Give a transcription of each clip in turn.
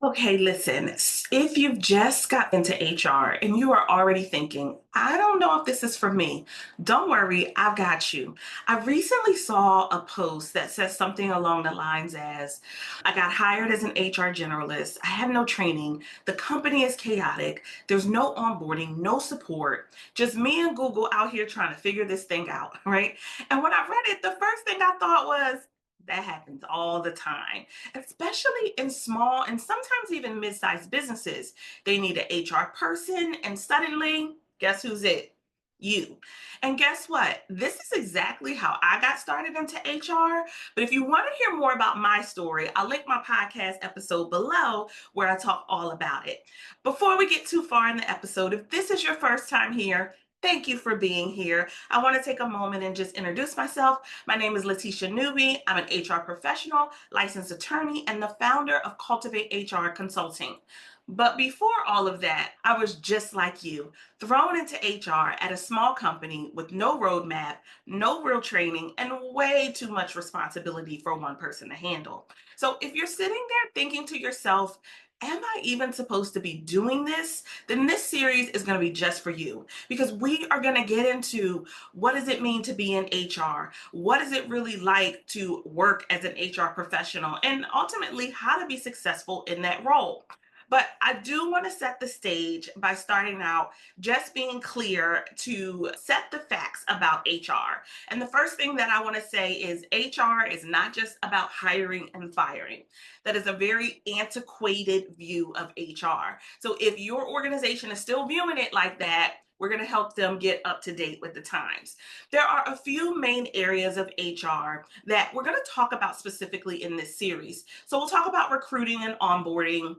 Okay, listen, if you've just got into HR and you are already thinking, I don't know if this is for me, don't worry, I've got you. I recently saw a post that says something along the lines as, I got hired as an HR generalist. I have no training. The company is chaotic. There's no onboarding, no support, just me and Google out here trying to figure this thing out, right? And when I read it, the first thing I thought was, that happens all the time, especially in small and sometimes even mid-sized businesses. They need an HR person, and suddenly, guess who's it? You. And guess what? This is exactly how I got started into HR. But if you want to hear more about my story, I'll link my podcast episode below where I talk all about it. Before we get too far in the episode, if this is your first time here, thank you for being here. I want to take a moment and just introduce myself. My name is Latisha Newby. I'm an HR professional, licensed attorney, and the founder of Cultivate HR Consulting. But before all of that, I was just like you, thrown into HR at a small company with no roadmap, no real training, and way too much responsibility for one person to handle. So if you're sitting there thinking to yourself, am I even supposed to be doing this? Then this series is going to be just for you because we are going to get into what does it mean to be in HR? What is it really like to work as an HR professional? And ultimately, how to be successful in that role. But I do want to set the stage by starting out just being clear to set the facts about HR. And the first thing that I want to say is HR is not just about hiring and firing. That is a very antiquated view of HR. So if your organization is still viewing it like that, we're going to help them get up to date with the times. There are a few main areas of HR that we're going to talk about specifically in this series. So we'll talk about recruiting and onboarding,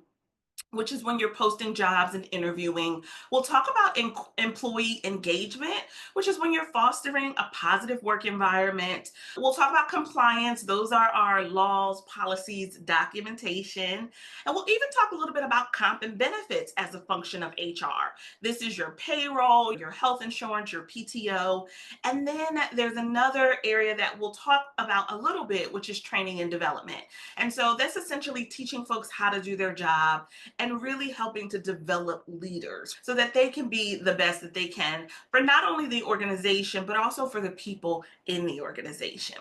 which is when you're posting jobs and interviewing. We'll talk about employee engagement, which is when you're fostering a positive work environment. We'll talk about compliance. Those are our laws, policies, documentation. And we'll even talk a little bit about comp and benefits as a function of HR. This is your payroll, your health insurance, your PTO. And then there's another area that we'll talk about a little bit, which is training and development. And so that's essentially teaching folks how to do their job and really helping to develop leaders so that they can be the best that they can for not only the organization, but also for the people in the organization.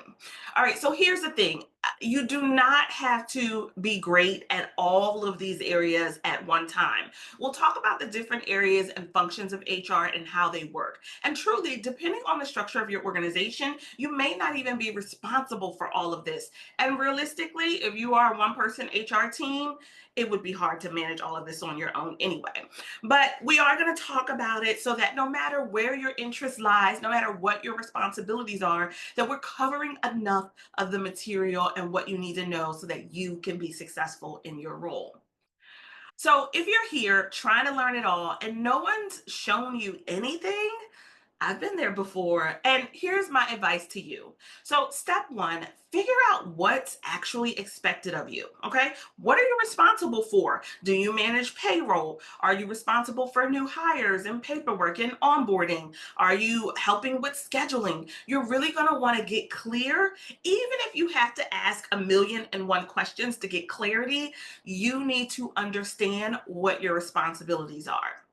All right, so here's the thing. You do not have to be great at all of these areas at one time. We'll talk about the different areas and functions of HR and how they work. And truly, depending on the structure of your organization, you may not even be responsible for all of this. And realistically, if you are a one person HR team, it would be hard to manage all of this on your own anyway. But we are going to talk about it so that no matter where your interest lies, no matter what your responsibilities are, that we're covering enough of the material and what you need to know so that you can be successful in your role. So if you're here trying to learn it all and no one's shown you anything, I've been there before. And here's my advice to you. So, step one, figure out what's actually expected of you. Okay. What are you responsible for? Do you manage payroll? Are you responsible for new hires and paperwork and onboarding? Are you helping with scheduling? You're really going to want to get clear. Even if you have to ask a million and one questions to get clarity, you need to understand what your responsibilities are.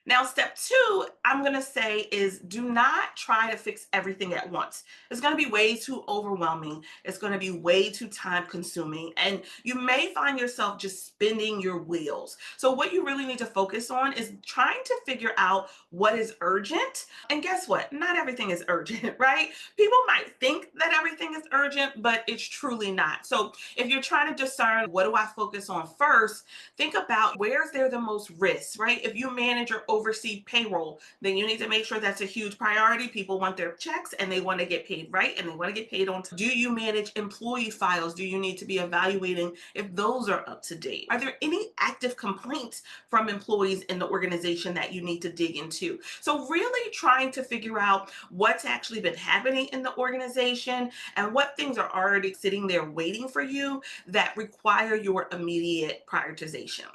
Now, step two, I'm going to say is do not try to fix everything at once. It's going to be way too overwhelming. It's going to be way too time consuming. And you may find yourself just spinning your wheels. So, what you really need to focus on is trying to figure out what is urgent. And guess what? Not everything is urgent, right? People might think that everything is urgent, but it's truly not. So, if you're trying to discern what do I focus on first, think about where's there the most risk, right? If you manage or oversee payroll, then you need to make sure that's a huge priority. People want their checks and they want to get paid right and they want to get paid on time. Do you manage employee files? Do you need to be evaluating if those are up to date? Are there any active complaints from employees in the organization that you need to dig into? So really trying to figure out what's actually been happening in the organization and what things are already sitting there waiting for you that require your immediate prioritization.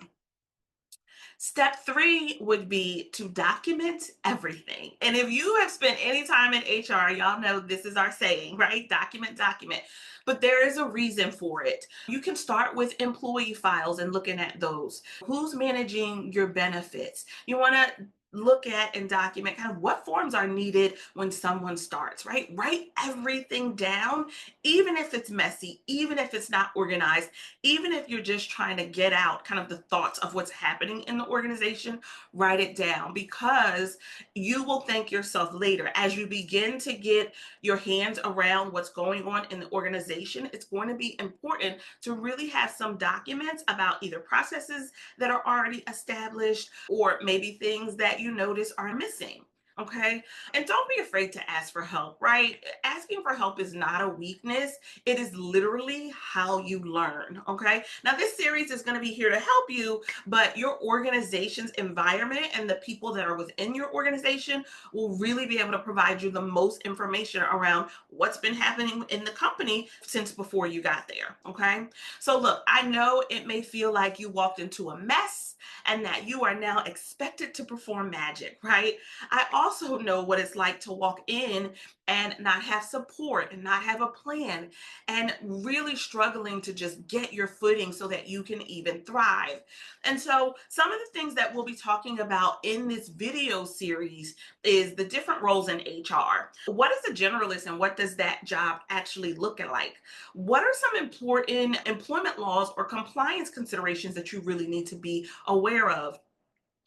Step three would be to document everything. And if you have spent any time in HR, y'all know this is our saying, right? Document, document. But there is a reason for it. You can start with employee files and looking at those. Who's managing your benefits? You want to look at and document kind of what forms are needed when someone starts, right? Write everything down, even if it's messy, even if it's not organized, even if you're just trying to get out kind of the thoughts of what's happening in the organization, write it down because you will thank yourself later as you begin to get your hands around what's going on in the organization. It's going to be important to really have some documents about either processes that are already established or maybe things that you notice are missing. Okay. And don't be afraid to ask for help, right? Asking for help is not a weakness. It is literally how you learn. Okay. Now, this series is going to be here to help you, but your organization's environment and the people that are within your organization will really be able to provide you the most information around what's been happening in the company since before you got there. Okay. So, look, I know it may feel like you walked into a mess and that you are now expected to perform magic, right? I also know what it's like to walk in and not have support and not have a plan and really struggling to just get your footing so that you can even thrive. And so, some of the things that we'll be talking about in this video series is the different roles in HR. What is a generalist and what does that job actually look like? What are some important employment laws or compliance considerations that you really need to be aware of?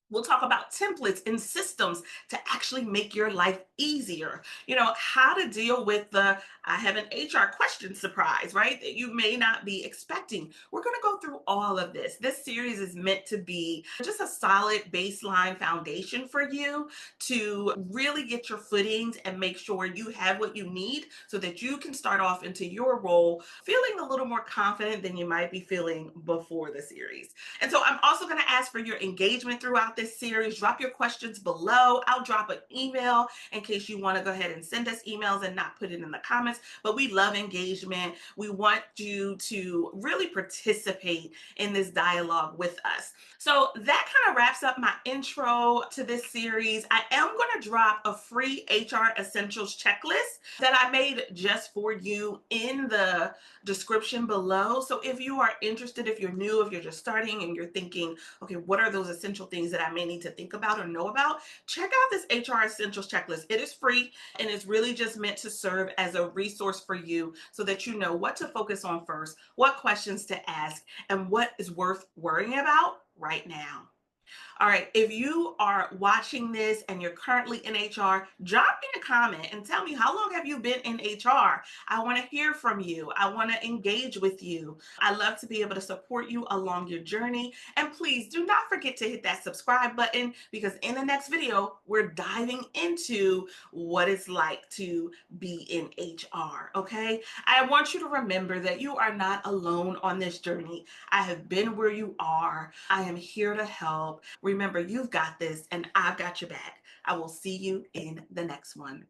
We'll talk about templates and systems to actually make your life easier. How to deal with the I have an HR question surprise, right? That you may not be expecting. We're going to go through all of this. This series is meant to be just a solid baseline foundation for you to really get your footings and make sure you have what you need so that you can start off into your role feeling a little more confident than you might be feeling before the series. And so I'm also going to ask for your engagement throughout this series. Drop your questions below. I'll drop an email in case you want to go ahead and send us emails and not put it in the comments. But we love engagement. We want you to really participate in this dialogue with us. So that kind of wraps up my intro to this series. I am going to drop a free HR essentials checklist that I made just for you in the description below. So if you are interested, if you're new, if you're just starting and you're thinking, okay, what are those essential things that I may need to think about or know about? Check out this HR essentials checklist. It is free and it's really just meant to serve as a resource for you so that you know what to focus on first, what questions to ask, and what is worth worrying about right now. All right, if you are watching this and you're currently in HR, drop me a comment and tell me how long have you been in HR? I want to hear from you. I want to engage with you. I love to be able to support you along your journey. And please do not forget to hit that subscribe button because in the next video, we're diving into what it's like to be in HR, okay? I want you to remember that you are not alone on this journey. I have been where you are. I am here to help. Remember, you've got this and I've got your back. I will see you in the next one.